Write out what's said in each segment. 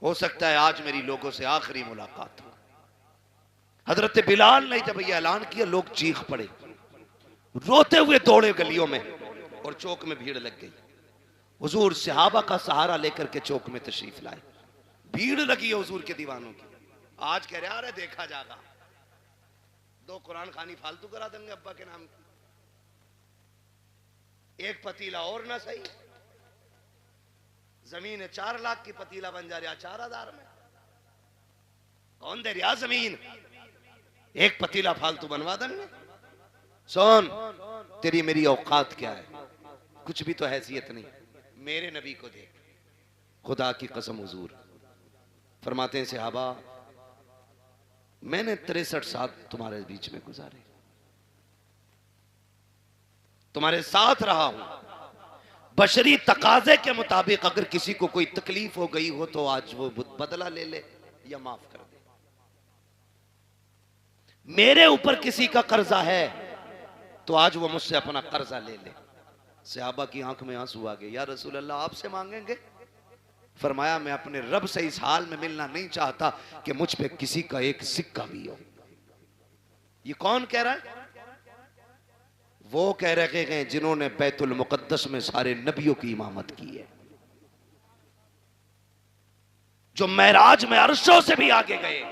हो सकता है आज मेरी लोगों से आखिरी मुलाकात हो। हजरत बिलाल ने जब यह ऐलान किया, लोग चीख पड़े, रोते हुए दौड़े गलियों में और चौक में भीड़ लग गई। हुजूर सहाबा का सहारा लेकर के चौक में तशरीफ लाए। भीड़ लगी है हुजूर के दीवानों की। आज कह रहे अरे देखा जाएगा, 2 कुरान खानी फालतू करा देंगे अब्बा के नाम की, एक पतीला और ना सही, जमीन 4 लाख की पतीला बन जा रहा 4000 में। कौन दे रहा जमीन, एक पतीला फालतू बनवा देंगे। सुन, तेरी मेरी औकात क्या है, कुछ भी तो हैसियत नहीं। मेरे नबी को देख, खुदा की कसम हुजूर फरमाते हैं सहाबा, मैंने 63 साल तुम्हारे बीच में गुजारे, तुम्हारे साथ रहा हूं। बशरी तकाजे के मुताबिक अगर किसी को कोई तकलीफ हो गई हो तो आज वो बदला ले ले या माफ कर दे। मेरे ऊपर किसी का कर्जा है तो आज वो मुझसे अपना कर्जा ले ले। सहाबा की आंख में आंसू आ गए, या रसूल अल्लाह आपसे मांगेंगे? फरमाया मैं अपने रब से इस हाल में मिलना नहीं चाहता कि मुझ पे किसी का एक सिक्का भी हो। ये कौन कह रहा है? वो कह रहे हैं जिन्होंने बैतुल मुकद्दस में सारे नबियों की इमामत की है, जो महराज में अरशों से भी आगे गए।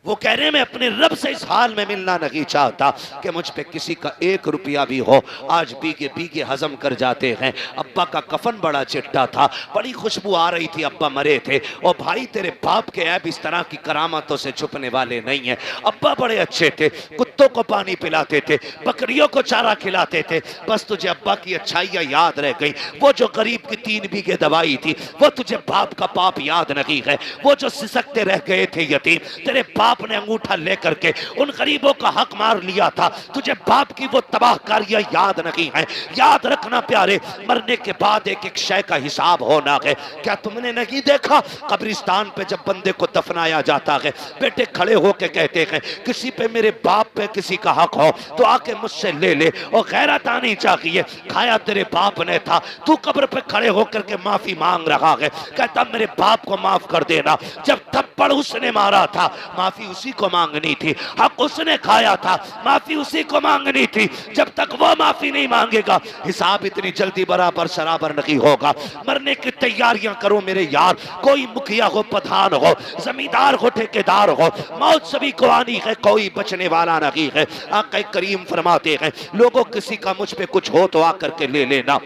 वो कह रहे हैं मैं अपने रब से इस हाल में मिलना नहीं चाहता कि मुझ पे किसी का 1 रुपया भी हो। आज बीगे बीगे हजम कर जाते हैं। अब्बा का कफन बड़ा चिट्टा था, बड़ी खुशबू आ रही थी, अब्बा मरे थे। और भाई तेरे बाप के ऐब इस तरह की करामतों से छुपने वाले नहीं है। अब्बा बड़े अच्छे थे, कुत्तों को पानी पिलाते थे, बकरियों को चारा खिलाते थे। बस तुझे अब्बा की अच्छाइयाँ याद रह गई। वो जो गरीब की 3 बीघे दवाई थी, वो तुझे बाप का पाप याद नहीं है। वो जो सिसकते रह गए थे यतीम, तेरे आपने अंगूठा लेकर के उन गरीबों का हक मार लिया था, तुझे बाप की वो तबाहकारियां याद नहीं है। याद रखना प्यारे, मरने के बाद एक एक शय का हिसाब होना है। क्या तुमने नहीं देखा कब्रिस्तान पे जब बंदे को दफनाया जाता है, बेटे खड़े होके कहते हैं किसी पे मेरे बाप पे किसी का हक हो तो आके मुझसे ले ले। और गैरत आनी चाहिए, खाया तेरे बाप ने था, तू कब्र पे खड़े होकर के माफी मांग रहा है। कहता मेरे बाप को माफ कर देना, जब थप्पड़ उसने मारा था माफी उसी को मांगनी थी, हक उसने खाया था माफी उसी को मांगनी थी। जब तक वो माफी नहीं मांगेगा हिसाब इतनी जल्दी बराबर सराबर नहीं होगा। मरने की तैयारियां करो मेरे यार, कोई मुखिया हो, प्रधान हो, जमींदार हो, ठेकेदार हो, मौत सभी को आनी है, कोई बचने वाला नहीं है। आका करीम फरमाते हैं लोगों किसी का मुझ पे कुछ हो तो आकर के ले लेना।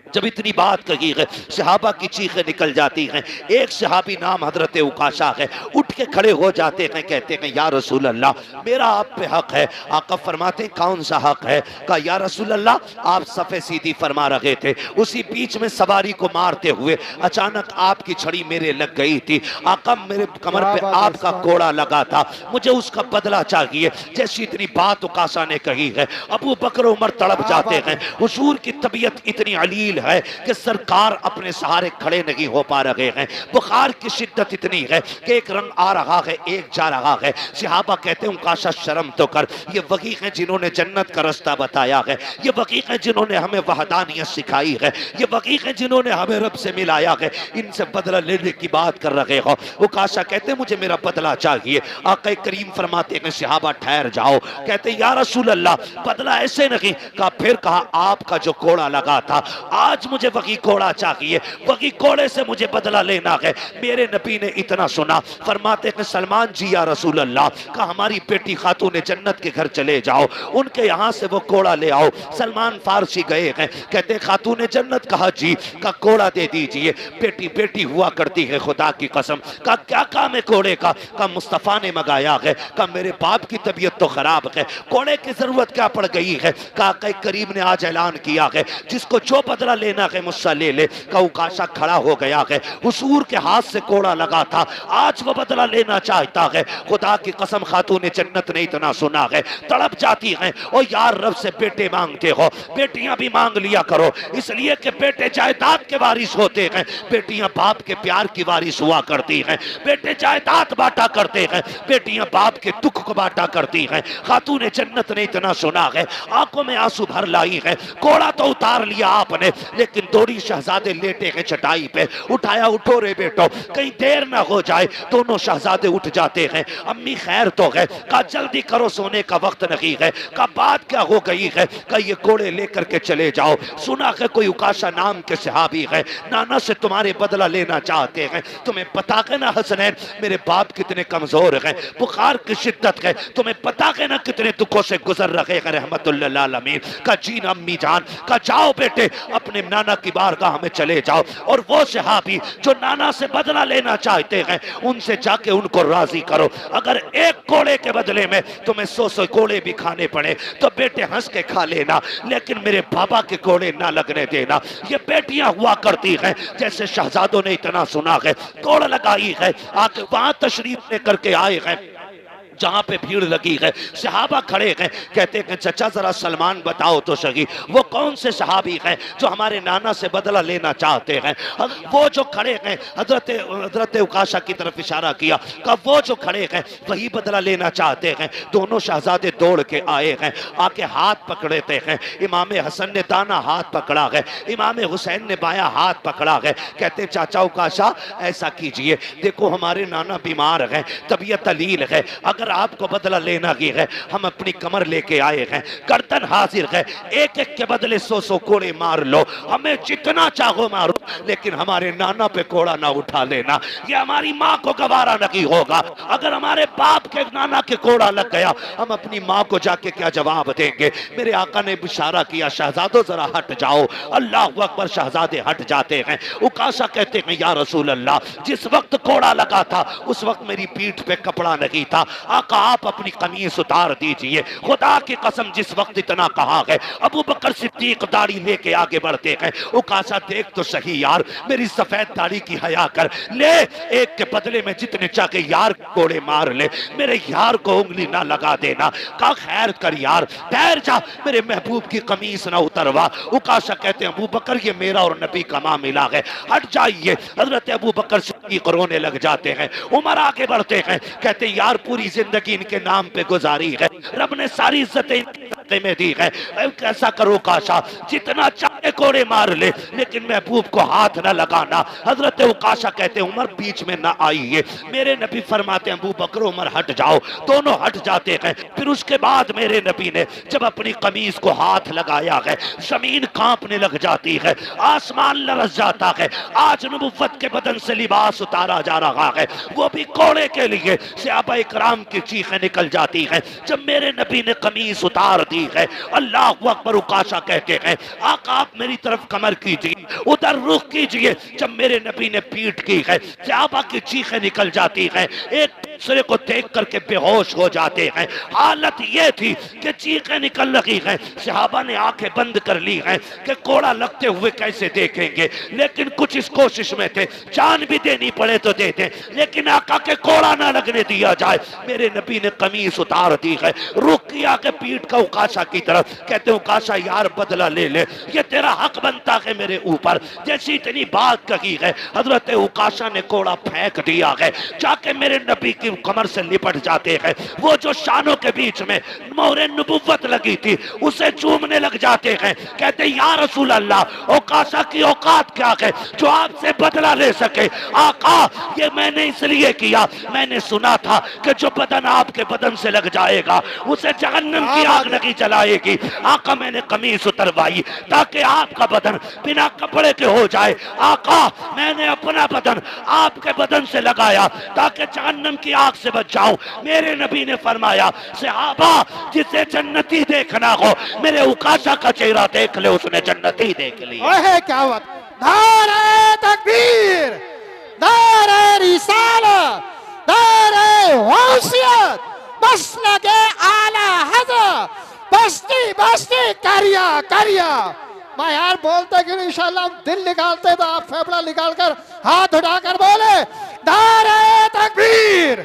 जब इतनी बात कही है सहाबा की चीखें निकल जाती हैं। एक सहाबी नाम हजरत उकाशा है, उठ के खड़े हो जाते हैं, कहते हैं या रसूल अल्लाह मेरा आप पे हक है। आका फरमाते हैं कौन सा हक है? कहा या रसूल अल्लाह आप सफ़े सीधी फरमा रहे थे, उसी बीच में सवारी को मारते हुए अचानक आपकी छड़ी मेरे लग गई थी। आका मेरे कमर पे आपका कोड़ा लगा था, मुझे उसका बदला चाहिए। जैसी इतनी बात उकाशा ने कही है अबू बकर उमर तड़प जाते हैं। हुजूर की तबीयत इतनी अलील है कि सरकार अपने सहारे खड़े नहीं हो पा रहे हैं। बुखार की शिद्दत इतनी है कि एक रंग आ रहा है एक जा रहा है। सहाबा कहते हैं काशा शर्म तो कर, ये वही हैं जिन्होंने जन्नत का रास्ता बताया है, ये वही हैं जिन्होंने हमें वहदानियत सिखाई है, ये वही हैं जिन्होंने हमें रब से मिलाया है। इनसे बदला लेने की बात कर रहे हो। वो काशा कहते हैं मुझे मेरा बदला चाहिए। आका करीम फरमाते हैं सहाबा ठहर जाओ। कहते या रसूल अल्लाह बदला ऐसे नहीं। कहा फिर कहा आपका जो कोड़ा लगा था आज मुझे वही कोड़ा चाहिए, वही कोड़े से मुझे बदला लेना है। मेरे नबी ने इतना सुना, फरमाते हैं सलमान जी या रसूल अल्लाह का हमारी बेटी खातून जन्नत के घर चले जाओ, उनके यहाँ से वो कोड़ा ले आओ। सलमान फारसी गए हैं, कहते हैं खातून जन्नत कहा जी का कोड़ा दे दीजिए। बेटी बेटी हुआ करती है खुदा की कसम। का क्या काम है कोड़े का? मुस्तफ़ा ने मंगाया है। का मेरे बाप की तबीयत तो खराब है, कोड़े की जरूरत क्या पड़ गई है? का करीम ने आज ऐलान किया है जिसको जो बदला लेना है मुझसे ले ले। का उकाशा खड़ा हो गया है, हुजूर के हाथ से कोड़ा लगा था, आज वो बदला लेना चाहता है। खुदा की कसम खातून जन्नत ने इतना सुना है, तड़प जाती हैं। और यार रब से बेटे मांगते हो, बेटियां भी मांग लिया करो, इसलिए कि बेटे जायदाद के वारिस होते हैं, बेटियां बाप के प्यार की वारिस हुआ करती हैं। बेटे जायदाद बांटा करते हैं, बेटियां बाप के दुख को बांटा करती हैं। खातून जन्नत ने इतना सुना है, आंखों में आंसू भर लाई है। कोड़ा तो उतार लिया आपने, लेकिन दौड़ी शहजादे लेटे हैं चटाई पे, उठाया, उठो रे बेटो, कहीं देर ना हो जाए। दोनों शहजादे उठ जाते हैं। अम्मी खैर तो है, कहा जल्दी करो सोने का वक्त नहीं है। कहा बात क्या हो गई है? कहा ये घोड़े लेकर के चले जाओ, सुना है कोई उकाशा नाम के सहाबी है, नाना से तुम्हारे बदला लेना चाहते हैं। तुम्हें पता है ना हसनैन मेरे बाप कितने कमजोर हैं, बुखार की शिद्दत है, तुम्हें पता है ना कितने दुखों से गुजर रहे हैं रहमतुल्लिल आलमीन। का जी ना अम्मी जान, का जाओ बेटे अपने नाना की बारगाह में चले जाओ, और वो सहाबी जो नाना से बदला लेना चाहते हैं उनसे जाके उनको राजी करो। अगर एक घोड़े के बदले में तुम्हें 100 घोड़े भी खाने पड़े तो बेटे हंस के खा लेना, लेकिन मेरे बाबा के घोड़े ना लगने देना। ये बेटियां हुआ करती हैं, जैसे शहजादों ने इतना सुना है, दौड़ लगाई है, आके वहां तशरीफ लेकर के आए हैं जहां पे भीड़ लगी है। सहाबा खड़े हैं, कहते हैं चचा जरा सलमान बताओ तो सही वो कौन से सहाबी हैं जो हमारे नाना से बदला लेना चाहते हैं। वो जो खड़े हैं, हजरत उकाशा की तरफ इशारा किया, कहा वो जो खड़े हैं वही बदला लेना चाहते हैं। दोनों शहजादे दौड़ के आए हैं, आके हाथ पकड़ते हैं। इमाम हसन ने दाना हाथ पकड़ा है, इमाम हुसैन ने बाया हाथ पकड़ा है। कहते चाचा उकाशा ऐसा कीजिए, देखो हमारे नाना बीमार हैं, तबीयत अलील है, अगर आपको बदला लेना ही है हम अपनी कमर लेके आए हैं, गर्दन हाजिर है, एक एक के बदले 100 कोड़े मार लो, हमें जितना चाहो मारो, लेकिन हमारे नाना पे कोड़ा ना उठा लेना, ये हमारी माँ को गवारा नहीं होगा। अगर हमारे बाप के नाना के कोड़ा लग गया हम अपनी माँ को जाके क्या जवाब देंगे। मेरे आका ने इशारा किया शहजादो जरा हट जाओ, अल्लाह अकबर, शहजादे हट जाते हैं। उकाशा कहते हैं या रसूल अल्लाह, जिस वक्त कोड़ा लगा था उस वक्त मेरी पीठ पे कपड़ा नहीं था, आका आप अपनी कमीज उतार दीजिए। खुदा की कसम जिस वक्त इतना कहा है, अबू बकर सिद्दीक दाढ़ी लेके आगे बढ़ते हैं। उकाशा देख तो सही यार, मेरी सफेद दाढ़ी की हया कर ले, एक के बदले में जितने चाहे यार कोड़े मार ले, मेरे यार को उंगली ना लगा देना। का खैर कर यार, ठहर जा, मेरे महबूब की कमीज ना उतरवा। उकाशा कहते हैं अबू बकर ये मेरा और नबी का मामला है, हट जाइए। हजरत अबू बकर सिद्दीक रोने लग जाते हैं। उमर आगे बढ़ते हैं, कहते हैं यार पूरी जिंदगी इनके नाम पे गुजारी है, रब ने सारी इज्जतें में दी है, कैसा करो काशा जितना चाहे कोड़े मार ले, लेकिन महबूब को हाथ ना लगाना। हजरत उकाशा कहते उमर बीच में ना आइए। मेरे नबी फरमाते हैं अबू बकर उमर हट जाओ, दोनों हट जाते हैं। फिर उसके बाद मेरे नबी ने जब अपनी कमीज को हाथ लगाया है, जमीन कांपने लग जाती है, आसमान लरस जाता है। आज नबुव्वत के बदन से लिबास उतारा जा रहा है, वो भी कोड़े के लिए। सहाबा इकराम की चीखें निकल जाती हैं जब मेरे नबी ने कमीज उतार दी है। अल्लाह अकबर। उकाशा कहते हैं आका आप मेरी तरफ कमर कीजिए, उधर रुख कीजिए। जब मेरे नबी ने पीठ की है, सहाबा की चीखें निकल जाती हैं, एक दूसरे को देख करके बेहोश हो जाते हैं। हालत ये थी कि चीखें निकल रही हैं, सहाबा ने आंखें बंद कर ली हैं कि कोड़ा लगते हुए कैसे देखेंगे, लेकिन कुछ इस कोशिश में थे जान भी देनी पड़े तो देते, लेकिन आका के कोड़ा ना लगने दिया जाए। मेरे नबी ने कमीज उतार दी है, रुक किया के पीठ का उकाशा की तरफ। कहते उकाशा यार बदला ले ले, ये तेरा हक बनता है मेरे ऊपर। जैसी इतनी बात कही है, हजरत उकाशा ने कोड़ा फेंक दिया है, जाके मेरे नबी की कमर से लिपट जाते हैं। वो जो शानों के बीच में मोहरे नबुव्वत लगी थी उसे चूमने लग जाते हैं। कहते या रसूल अल्लाह उकाशा की औकात क्या है जो आपसे बदला ले सके। आका ये मैंने इसलिए किया, मैंने सुना था कि जो बदन आपके बदन से लग जाएगा उसे जहन्नम की आग नहीं जलाएगी। आका मैंने कमीज उतरवाई ताकि आपका बदन बिना कपड़े के हो जाए। आका मैंने अपना बदन आपके बदन से लगाया ताकि जहन्नम की आग से बच जाऊं। मेरे नबी ने फरमाया सहाबा जिसे जन्नती देखना हो मेरे उकाशा का चेहरा देख ले, उसने जन्नती देख लिया। क्या बात, नारे तकबीर, नारे रिसालत, नारे गौसियत, मसलके आला हज़रत, बस्ती बस्ती करिया करिया। मैं यार बोलते कि इंशाल्लाह हम दिल निकालते तो आप फेफड़ा निकालकर हाथ उठाकर बोले नारे तकबीर,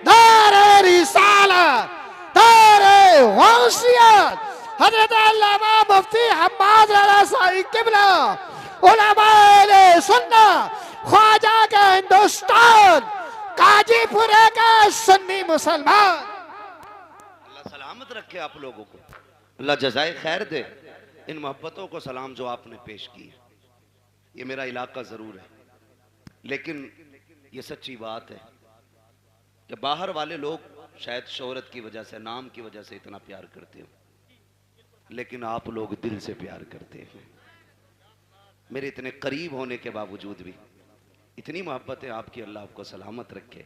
नारे रिसालत, नारे गौसियत। हज़रत अल्लामा मुफ्ती हम्माद रज़ा साईं किबला, उलमाए सुन्नत, ख्वाजा के हिंदुस्तान, काजीपुरे का सुन्नी मुसलमान। अल्लाह सलामत रखे आप लोगों को, अल्लाह जज़ाए खैर दे। इन मोहब्बतों को सलाम जो आपने पेश की है, ये मेरा इलाका ज़रूर है, लेकिन ये सच्ची बात है कि बाहर वाले लोग शायद शोहरत की वजह से, नाम की वजह से इतना प्यार करते हो, लेकिन आप लोग दिल से प्यार करते हैं। मेरे इतने करीब होने के बावजूद भी इतनी मोहब्बत है आपकी, अल्लाह आपको सलामत रखे।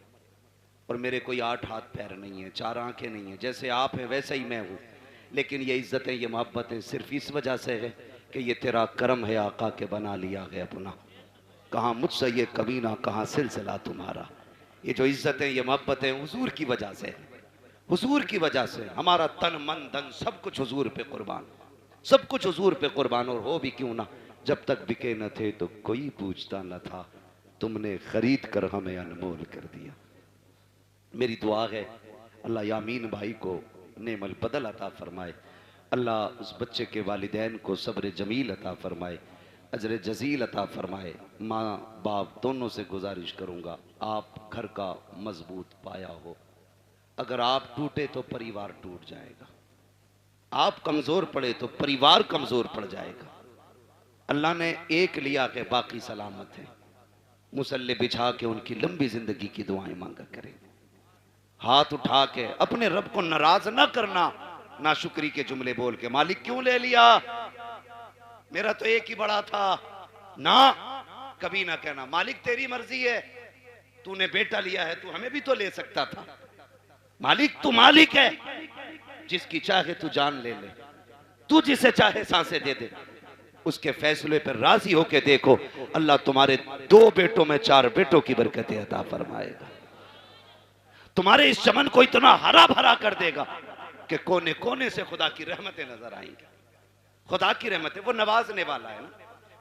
और मेरे कोई 8 हाथ पैर नहीं है, 4 आंखें नहीं है, जैसे आप हैं वैसे ही मैं हूँ, लेकिन ये इज्जतें, ये मोहब्बतें सिर्फ इस वजह से है कि ये तेरा करम है आका के बना लिया गया अपना। कहाँ मुझसे ये कभी ना, कहाँ सिलसिला तुम्हारा। ये जो इज्जतें, ये मोहब्बतें हुजूर की वजह से है, हुजूर की वजह से। हमारा तन मन धन सब कुछ हुजूर पे कुर्बान, सब कुछ हुजूर पे कुर्बान। और हो भी क्यों ना, जब तक बिके न थे तो कोई पूछता न था, तुमने खरीद कर हमें अनमोल कर दिया। मेरी दुआ है अल्लाह यामीन भाई को नेमल बदल अता फरमाए, अल्लाह उस बच्चे के वालिदैन को सब्र जमील अता फरमाए, अजर जजील अता फरमाए। माँ बाप दोनों से गुजारिश करूँगा, आप घर का मजबूत पाया हो, अगर आप टूटे तो परिवार टूट जाएगा, आप कमज़ोर पड़े तो परिवार कमज़ोर पड़ जाएगा। अल्लाह ने एक लिया के बाकी सलामत है, मुसल्ले बिछा के उनकी लंबी जिंदगी की दुआएं मांगा करें। हाथ उठा के अपने रब को नाराज ना करना, नाशुक्री के जुमले बोल के मालिक क्यों ले लिया, मेरा तो एक ही बड़ा था ना, कभी ना कहना मालिक तेरी मर्जी है, तूने बेटा लिया है, तू हमें भी तो ले सकता था। मालिक तू मालिक है, जिसकी चाहे तू जान ले ले, तू जिसे चाहे सांसें दे दे, उसके फैसले पर राजी होके देखो, अल्लाह तुम्हारे 2 बेटों में 4 बेटों की बरकतें अता फरमाएगा। तुम्हारे इस चमन को इतना हरा भरा कर देगा कि कोने कोने से खुदा की रहमतें नजर आएंगी। खुदा की रहमतें, वो नवाजने वाला है ना,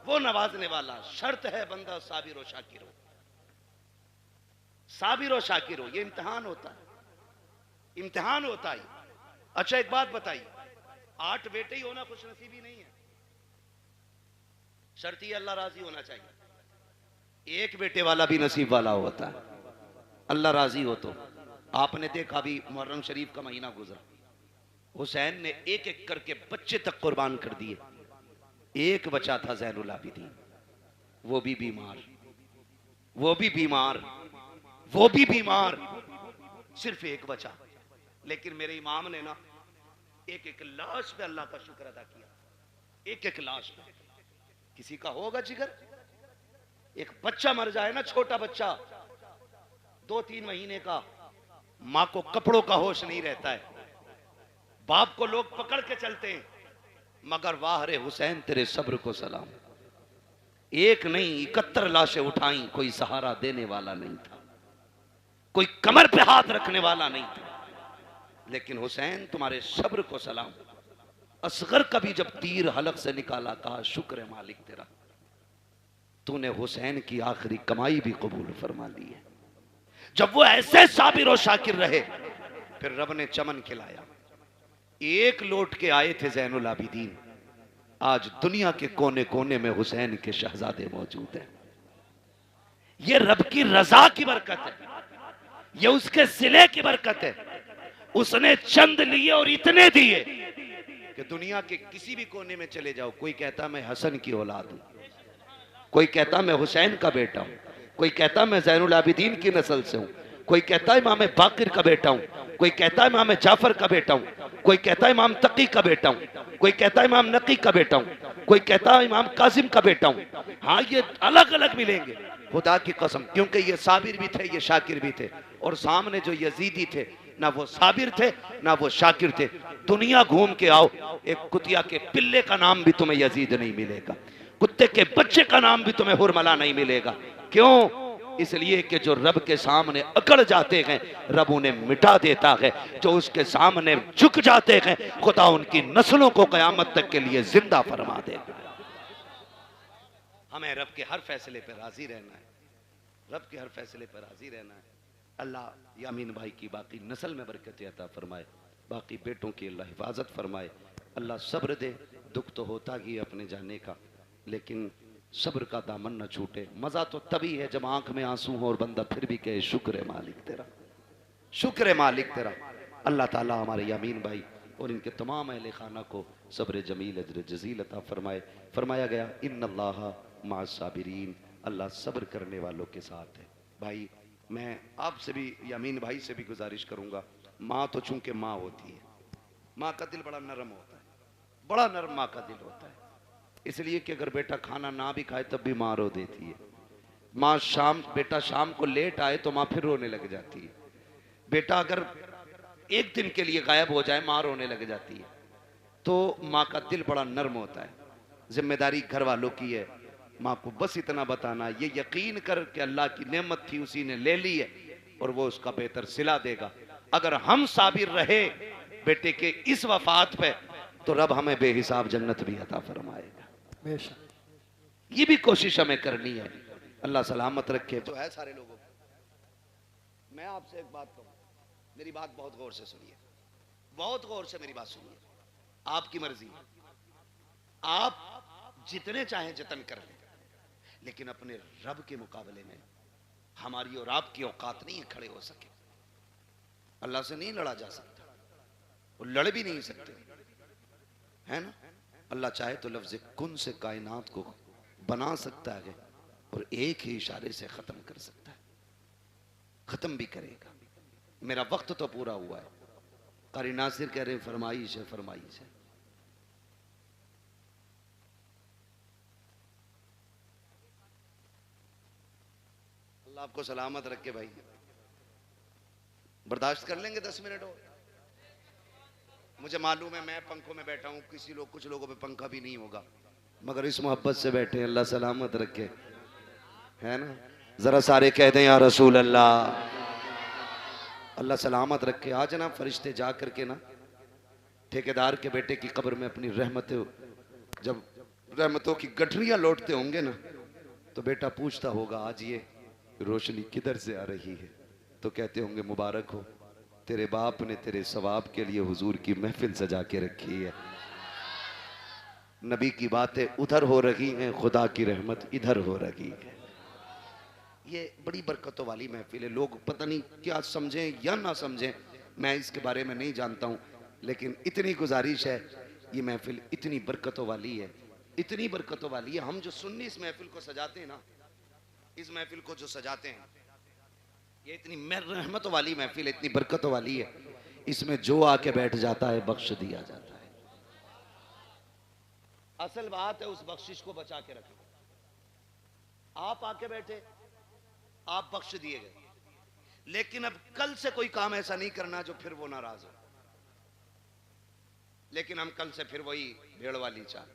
वो नवाजने वाला। शर्त है बंदा साबिर व शाकिर हो, साबिर व शाकिर हो। ये इम्तिहान होता है, इम्तिहान होता है। अच्छा एक बात बताइए, 8 बेटे ही होना खुश नसीबी नहीं है, शर्त ये अल्लाह राजी होना चाहिए। एक बेटे वाला भी नसीब वाला होता है, अल्लाह राजी हो तो। आपने देखा भी मुहर्रम शरीफ का महीना गुजरा, हुसैन ने एक एक करके बच्चे तक कुर्बान कर दिए। एक बचा था ज़ैनुल आबिदीन, वो भी बीमार, वो भी बीमार, वो भी बीमार, सिर्फ एक बचा। लेकिन मेरे इमाम ने ना एक एक लाश पे अल्लाह का शुक्र अदा किया, एक एक लाश पे। किसी का होगा जिगर, एक बच्चा मर जाए ना, छोटा बच्चा 2-3 महीने का, मां को कपड़ों का होश नहीं रहता है, बाप को लोग पकड़ के चलते हैं, मगर वाह रे हुसैन तेरे सब्र को सलाम। एक नहीं 71 लाशें उठाई, कोई सहारा देने वाला नहीं था, कोई कमर पे हाथ रखने वाला नहीं था, लेकिन हुसैन तुम्हारे सब्र को सलाम। असगर का भी जब तीर हलक से निकाला, कहा शुक्र है मालिक तेरा, तूने हुसैन की आखिरी कमाई भी कबूल फरमा ली है। जब वो ऐसे साबिर और शाकिर रहे, फिर रब ने चमन खिलाया। एक लौट के आए थे ज़ैनुल आबिदीन, आज दुनिया के कोने कोने में हुसैन के शहजादे मौजूद हैं। ये रब की रजा की बरकत है, ये उसके सिले की बरकत है। उसने चंद लिए और इतने दिए कि दुनिया के किसी भी कोने में चले जाओ, कोई कहता मैं हसन की औलाद हूं, कोई कहता मैं हुसैन का बेटा हूं, कोई कहता मैं ज़ैनुल आबिदीन की नस्ल से हूं, कोई कहता है इमाम बाकिर का बेटा हूं, कोई कहता है इमाम जाफर का बेटा हूं, कोई कहता है इमाम तकी का बेटा हूं, कोई कहता है इमाम नकी का बेटा हूं, कोई कहता है इमाम कासिम का बेटा हूं। हाँ, ये अलग अलग मिलेंगे, खुदा की कसम, क्योंकि ये साबिर भी थे, ये शाकिर भी थे। और सामने जो यजीदी थे, ना वो साबिर थे ना वो शाकिर थे। दुनिया घूम के आओ, एक कुतिया के पिल्ले का नाम भी तुम्हें यजीद नहीं मिलेगा, कुत्ते के बच्चे का नाम भी तुम्हें हुरमला नहीं मिलेगा। क्यों? इसलिए कि जो रब के सामने अकड़ जाते हैं, रब उन्हें मिटा देता है। जो उसके सामने झुक जाते हैं, खुदा उनकी नस्लों को कयामत तक के लिए जिंदा फरमा देगा। हमें रब के हर फैसले पर राजी रहना है, रब के हर फैसले पर राजी रहना है। अल्लाह यामीन भाई की बाकी नस्ल में बरकत अता फरमाए, बाकी बेटों की अल्लाह हिफाजत फरमाए। अल्लाह सब्र दे, दुख तो होता ही अपने जाने का, लेकिन सब्र का दामन न छूटे। मज़ा तो तभी है जब आंख में आंसू हो और बंदा फिर भी कहे शुक्र है मालिक तेरा, शुक्र है मालिक तेरा। अल्लाह ताला हमारे यामीन भाई और इनके तमाम अहले खाना को सब्र जमील अजर जजील अता फरमाए। फरमाया गया इन्नल्लाह मअस साबिरीन, अल्लाह सब्र करने वालों के साथ है। भाई मैं आपसे भी यामीन भाई से भी गुजारिश करूंगा, माँ तो चूंकि माँ होती है, माँ का दिल बड़ा नरम होता है, बड़ा नरम माँ का दिल होता है, इसलिए कि अगर बेटा खाना ना भी खाए तब भी माँ रो देती है। माँ बेटा शाम को लेट आए तो माँ फिर रोने लग जाती है। बेटा अगर एक दिन के लिए गायब हो जाए माँ रोने लग जाती है। तो माँ का दिल बड़ा नर्म होता है। जिम्मेदारी घर वालों की है, माँ को बस इतना बताना, ये यकीन कर कि अल्लाह की नेमत थी उसी ने ले ली है और वो उसका बेहतर सिला देगा। अगर हम साबिर रहे बेटे के इस वफात पे तो रब हमें बेहिसाब जन्नत भी अता फरमाएगा। बेशक ये भी कोशिश हमें करनी है। अल्लाह सलामत रखे। तो है सारे लोगों को। मैं आपसे एक बात कहूँ, मेरी बात बहुत गौर से सुनिए, बहुत गौर से मेरी बात सुनिए। आपकी मर्जी, आप जितने चाहें जतन कर लें, लेकिन अपने रब के मुकाबले में हमारी और आपकी औकात नहीं है खड़े हो सके। अल्लाह से नहीं लड़ा जा सकता, वो लड़ भी नहीं सकते, है ना। अल्लाह चाहे तो लफ्ज़ कुन से कायनात को बना सकता है और एक ही इशारे से खत्म कर सकता है, खत्म भी करेगा। मेरा वक्त तो पूरा हुआ है। कारी नासिर कह रहे फरमाइश है, फरमाइश है। अल्लाह आपको सलामत रखे भाई। बर्दाश्त कर लेंगे 10 मिनट और। मुझे मालूम है मैं पंखों में बैठा हूं, कुछ लोगों पे पंखा भी नहीं होगा, मगर इस मोहब्बत से बैठे। अल्लाह सलामत रखे, है ना। जरा सारे कह दें या रसूल अल्लाह। अल्लाह सलामत रखे। आज ना फरिश्ते जा करके ना ठेकेदार के बेटे की कब्र में अपनी जब रहमतों की गठरियां लौटते होंगे ना, तो बेटा पूछता होगा आज ये रोशनी किधर से आ रही है, तो कहते होंगे मुबारक हो, तेरे बाप ने तेरे सवाब के लिए हुजूर की महफिल सजा के रखी है। नबी की बातें उधर हो रही हैं, खुदा की रहमत इधर हो रही है। ये बड़ी बरकतों वाली महफिल है। लोग पता नहीं क्या समझें या ना समझें, मैं इसके बारे में नहीं जानता हूँ, लेकिन इतनी गुजारिश है, ये महफिल इतनी बरकतों वाली है, इतनी बरकतों वाली है। हम जो सुन्नी इस महफिल को सजाते हैं ना, इस महफिल को जो सजाते हैं, ये इतनी रहमतों वाली महफिल है, इतनी बरकतों वाली है। इसमें जो आके बैठ जाता है बख्श दिया जाता है। असल बात है उस बख्शिश को बचा के रखें। आप आके बैठे, आप बख्श दिए गए, लेकिन अब कल से कोई काम ऐसा नहीं करना जो फिर वो नाराज हो। लेकिन हम कल से फिर वही भेड़ वाली चाल।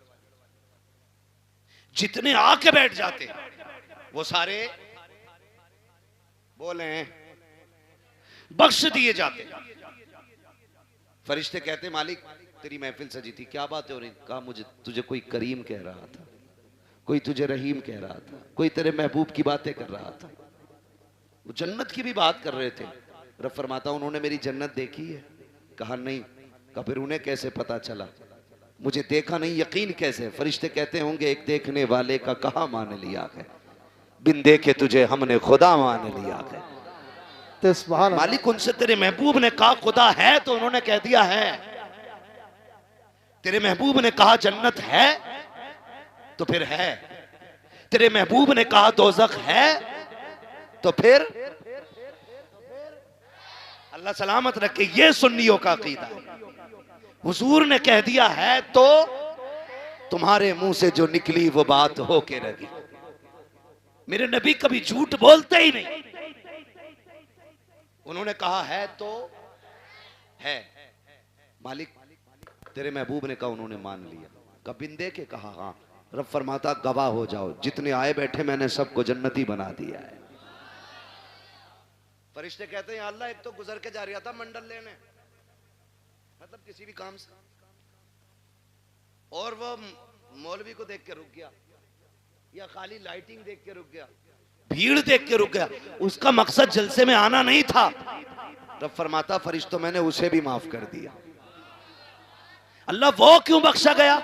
जितने आके बैठ जाते हैं वो सारे बोले बख्श दिए जाते। फरिश्ते कहते मालिक तेरी महफिल सजी थी, क्या बात हो रही? कहा मुझे तुझे कोई करीम कह रहा था, कोई तुझे रहीम कह रहा था, कोई तेरे महबूब की बातें कर रहा था। वो जन्नत की भी बात कर रहे थे। रब फरमाता उन्होंने मेरी जन्नत देखी है? कहा नहीं। कहा फिर उन्हें कैसे पता चला? मुझे देखा नहीं, यकीन कैसे? फरिश्ते कहते होंगे एक देखने वाले का कहा मान लिया है, बिन देखे तुझे हमने खुदा मान लिया है। तो सुभान अल्लाह। मालिक उनसे तेरे महबूब ने कहा खुदा है तो उन्होंने कह दिया है। तेरे महबूब ने कहा जन्नत है तो फिर है। तेरे महबूब ने कहा दोज़ख है तो फिर। अल्लाह सलामत रखे। ये सुन्नियों का अकीदा है। हुजूर ने कह दिया है तो तुम्हारे मुंह से जो निकली वो बात हो के रही। मेरे नबी कभी झूठ बोलते ही नहीं। उन्होंने कहा है तो है। मालिक तेरे महबूब ने कहा, उन्होंने मान लिया। कबिन दे के कहा हाँ। रब फरमाता गवाह हो जाओ, जितने आए बैठे मैंने सबको जन्नती बना दिया है। फरिश्ते कहते हैं अल्लाह एक तो गुजर के जा रहा था मंडल लेने, मतलब किसी भी काम से, और वो मौलवी को देख के रुक गया या खाली लाइटिंग देख के रुक गया, भीड़ देख के रुक गया, उसका मकसद जलसे में आना नहीं था। रब फरमाता फरिश्तों मैंने उसे भी माफ कर दिया। अल्लाह वो क्यों बख्शा गया?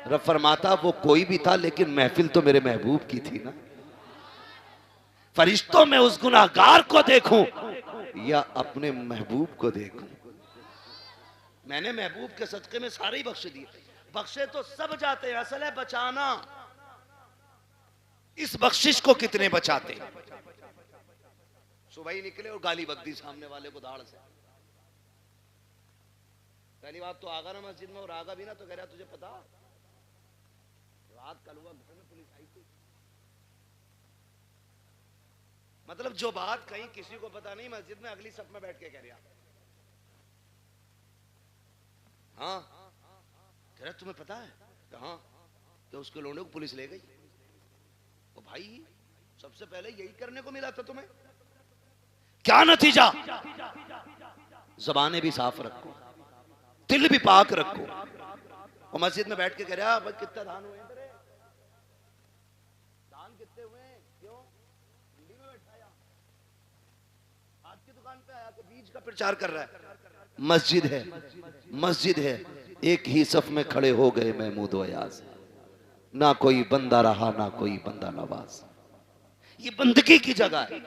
रब फरमाता वो कोई भी था लेकिन महफिल तो मेरे महबूब की थी ना। फरिश्तों में उस गुनाहगार को देखूं या अपने महबूब को देखूं? मैंने महबूब के सदके में सारे ही बख्श दिए। बख्शे तो सब जाते हैं, असल है बचाना। इस बख्शिश को कितने बचाते? सुबह ही निकले और गाली बक दी सामने वाले को दाढ़ से। पहली बात तो आगा ना मस्जिद में, और आगा भी ना तो कह रहा तुझे पता रात कल हुआ घर में पुलिस आई थी। मतलब जो बात कहीं किसी को पता नहीं, मस्जिद में अगली सफ में बैठ के कह रहा। हाँ कह रहा तुम्हें पता है? हाँ तो उसके लोंडे को पुलिस ले गई। ओ भाई सबसे पहले यही करने को मिला था तुम्हें। क्या नतीजा? ज़बानें भी साफ रखो, दिल भी पाक रखो। और मस्जिद में बैठ के कह रहा भाई कितना दान हुए तेरे? दान कितने हुए? क्यों मंडी में बैठाया, आज की दुकान पे आया कि बीज का प्रचार कर रहा है? मस्जिद है, मस्जिद है। एक ही सफ में खड़े हो गए महमूद अयाज, ना कोई बंदा रहा ना कोई बंदा नवाज। ये बंदगी की जगह है,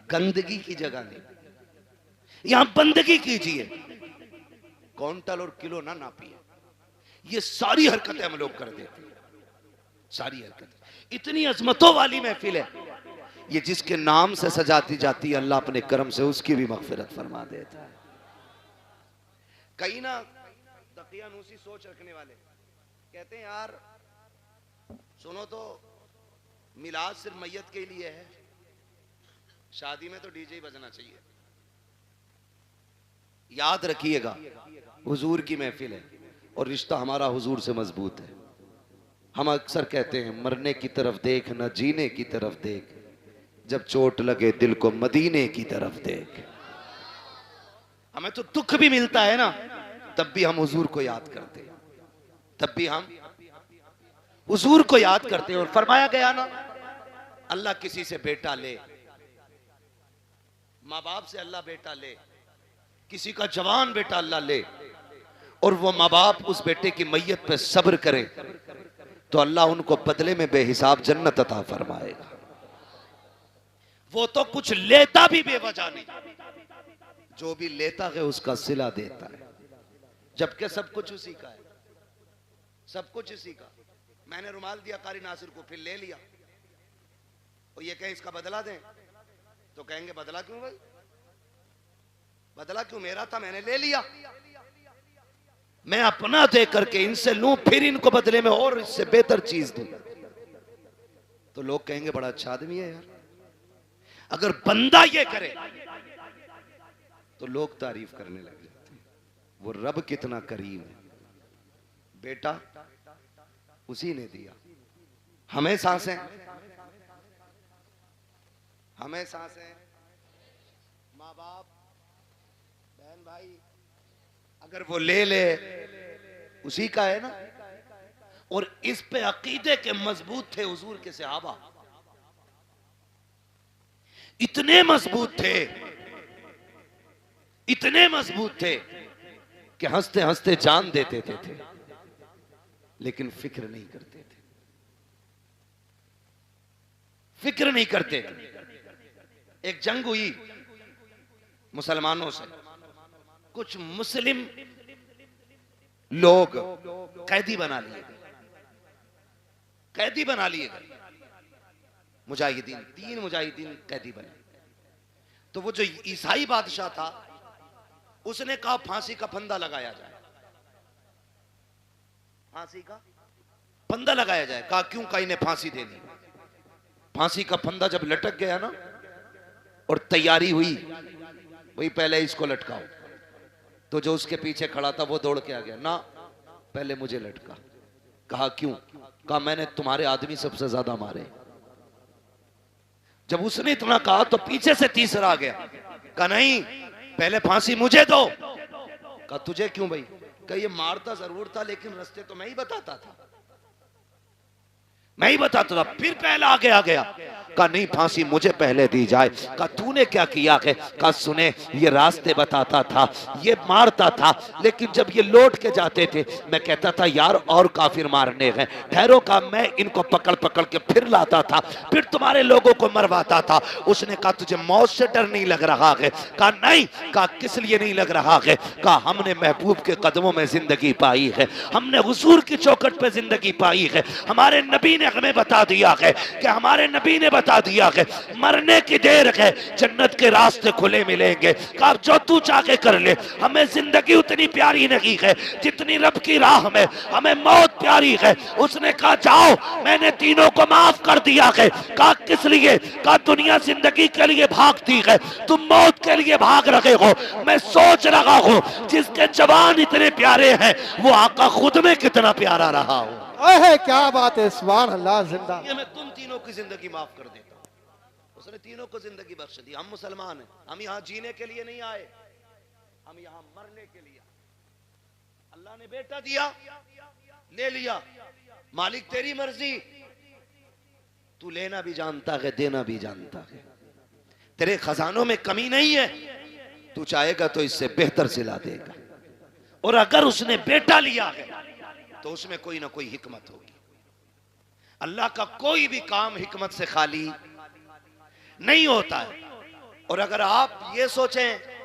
गंदगी की जगह नहीं। यहां बंदगी कीजिए, क्विंटल और किलो ना नापिए। ये सारी हरकतें हम लोग कर देते हैं, सारी हरकतें। इतनी अजमतों वाली महफिल है ये, जिसके नाम से सजाती जाती है अल्लाह अपने करम से उसकी भी मगफिरत फरमा देता है। कई ना दकियानूसी सोच रखने वाले कहते हैं यार सुनो तो, मिलाद सिर्फ मैयत के लिए है, शादी में तो डीजे ही बजना चाहिए। याद रखिएगा हुजूर की महफिल है और रिश्ता हमारा हुजूर से मजबूत है। हम अक्सर कहते हैं मरने की तरफ देख न जीने की तरफ देख, जब चोट लगे दिल को मदीने की तरफ देख। हमें तो दुख भी मिलता है ना, तब भी हम हुजूर को याद करते हैं, तब भी हम हुजूर को याद करते हैं। और फरमाया गया ना, अल्लाह किसी से बेटा ले, माँ बाप से अल्लाह बेटा ले, किसी का जवान बेटा अल्लाह ले, और वो माँ बाप उस बेटे की मैयत पे सब्र करे तो अल्लाह उनको बदले में बेहिसाब जन्नत अता फरमाएगा। वो तो कुछ लेता भी बेवजह नहीं, जो भी लेता है उसका सिला देता है, जबकि सब कुछ उसी का है, सब कुछ इसी का। मैंने रुमाल दिया कारी नासिर को, फिर ले लिया, और ये कहे इसका बदला दें तो कहेंगे बदला क्यों भाई, बदला क्यों? मेरा था मैंने ले लिया। मैं अपना दे करके इनसे लूं, फिर इनको बदले में और इससे बेहतर चीज दूं, तो लोग कहेंगे बड़ा अच्छा आदमी है यार। अगर बंदा ये करे तो लोग तारीफ करने लग जाते हैं, वो रब कितना करीम है। बेटा उसी ने दिया, हमें सांसें, हमें सांसें, माँ बाप बहन भाई, अगर वो ले ले उसी का है ना। और इस पे अकीदे के मजबूत थे हुजूर के सहाबा, इतने मजबूत थे, इतने मजबूत थे कि हंसते हंसते जान देते थे, लेकिन फिक्र नहीं करते थे, फिक्र नहीं करते थे। एक जंग हुई मुसलमानों से, कुछ मुस्लिम लोग कैदी बना लिए गए, कैदी बना लिए गए मुजाहिदीन, 3 मुजाहिदीन कैदी बने। तो वो जो ईसाई बादशाह था उसने कहा फांसी का फंदा लगाया जाए, फांसी का फंदा लगाया जाए। कहा क्यों? कहा इन्हें फांसी देनी। फांसी का फंदा जब लटक गया ना और तैयारी हुई, वही पहले इसको लटकाओ, तो जो उसके पीछे खड़ा था वो दौड़ के आ गया, ना पहले मुझे लटका। कहा क्यों? कहा मैंने तुम्हारे आदमी सबसे ज्यादा मारे। जब उसने इतना कहा तो पीछे से तीसरा आ गया, कहा नहीं पहले फांसी मुझे दो। कहा तुझे क्यों भाई? कहा ये मारता जरूर था लेकिन रास्ते तो मैं ही बताता था। मैं ही बताता था। फिर पहला आगे आ गया, कहा नहीं फांसी मुझे पहले दी जाए। कहा तूने क्या किया है? कहा सुने, ये रास्ते बताता था, ये मारता था, लेकिन जब ये लौट के जाते थे मैं कहता था यार और काफिर मारने गए, ठहरो। का मैं इनको पकड़ पकड़ के फिर लाता था, फिर तुम्हारे लोगों को मरवाता था। उसने कहा तुझे मौत से डर नहीं लग रहा है? कहा नहीं। कहा किस लिए नहीं लग रहा है? कहा हमने महबूब के कदमों में जिंदगी पाई है, हमने हुजूर की चौखट पे जिंदगी पाई है। हमारे नबी ने हमें बता दिया है कि हमारे नबी ने बता दिया है मरने की देर है, जन्नत के रास्ते खुले मिलेंगे। कहा जो तू चाहे कर ले, हमें जिंदगी उतनी प्यारी नहीं है जितनी रब की राह में हमें मौत प्यारी है। उसने कहा जाओ, मैंने तीनों को माफ कर दिया है। कहा किस लिए? कहा दुनिया जिंदगी के लिए भागती है, तुम मौत के लिए भाग रहे हो। मैं सोच रहा हूं जिसके जवान इतने प्यारे हैं वो आका खुद में कितना प्यारा रहा हो। ओहे क्या बात है, सुभान अल्लाह। जिंदा ये मैं तुम तीनों की जिंदगी माफ कर देता हूं। उसने तीनों को जिंदगी बख्श दी। हम मुसलमान हैं, हम यहां जीने के लिए नहीं आए, हम यहां मरने के लिए। अल्लाह ने बेटा दिया, ले लिया, मालिक तेरी मर्जी। तू लेना भी जानता है, देना भी जानता है, तेरे खजानों में कमी नहीं है। तू चाहेगा तो इससे बेहतर सिला देगा। और अगर उसने बेटा लिया है तो उसमें कोई ना कोई हिकमत होगी। अल्लाह का कोई भी काम हिकमत से खाली नहीं होता है। और अगर आप ये सोचें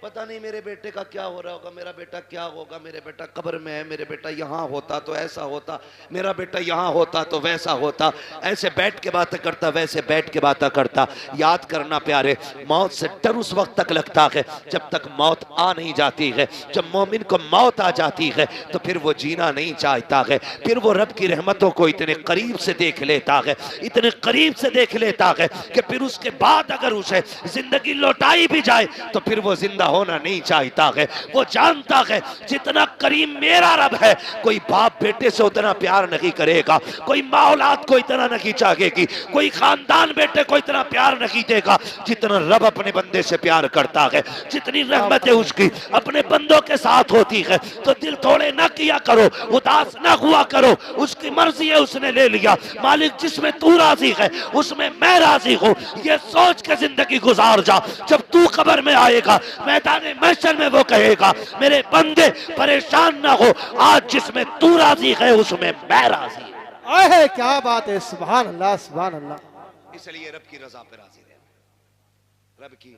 पता नहीं मेरे बेटे का क्या हो रहा होगा, मेरा बेटा क्या होगा, मेरे बेटा कब्र में है, मेरे बेटा यहाँ होता तो ऐसा होता, मेरा बेटा यहाँ होता तो वैसा होता, ऐसे बैठ के बातें करता, वैसे बैठ के बातें करता। याद करना प्यारे, मौत से डर उस वक्त तक लगता है जब तक मौत आ नहीं जाती है। जब मोमिन को मौत आ जाती है तो फिर वो जीना नहीं चाहता है, फिर वो रब की रहमतों को इतने करीब से देख लेता है, इतने करीब से देख लेता है कि फिर उसके बाद अगर उसे जिंदगी लौटाई भी जाए तो फिर वो जिंदा होना नहीं चाहता है। वो जानता है जितना करीम मेरा रब है, कोई बाप बेटे से उतना प्यार नहीं करेगा, कोई माँ औलाद को इतना नहीं चाहेगी, कोई खानदान बेटे को इतना प्यार नहीं देगा जितना रब अपने बंदे से प्यार करता है। जितनी रहमतें उसकी अपने बंदों के साथ होती है तो दिल थोड़े ना किया करो, उदास ना हुआ करो। उसकी मर्जी है, उसने ले लिया। मालिक जिसमें तू राजी है उसमें मैं राजी हूँ, ये सोच के जिंदगी गुजार जा। जब तू कब्र में आएगा मैदान महशर में वो कहेगा मेरे बंदे परेशान ना हो, आज जिसमें तू राजी है उसमें मैं राजी हूं। ओहे क्या बात है, सुभान अल्लाह, सुभान अल्लाह। इसलिए रब की रजा पे राजी रहना, रब की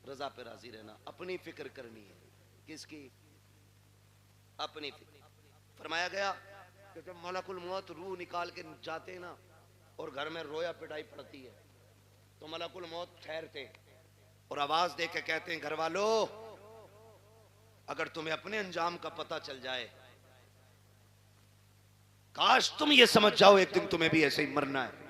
रजा पे राजी रहना, अपनी फिक्र करनी है। किसकी? अपनी फिक्र। फरमाया गया कि जब मलकुल मौत रूह निकाल के जाते ना और घर में रोया पिटाई पड़ती है तो मलकुल मौत ठहरते और आवाज दे के कहते हैं घर वालों अगर तुम्हें अपने अंजाम का पता चल जाए, काश तुम ये समझ जाओ एक दिन तुम्हें भी ऐसे ही मरना है।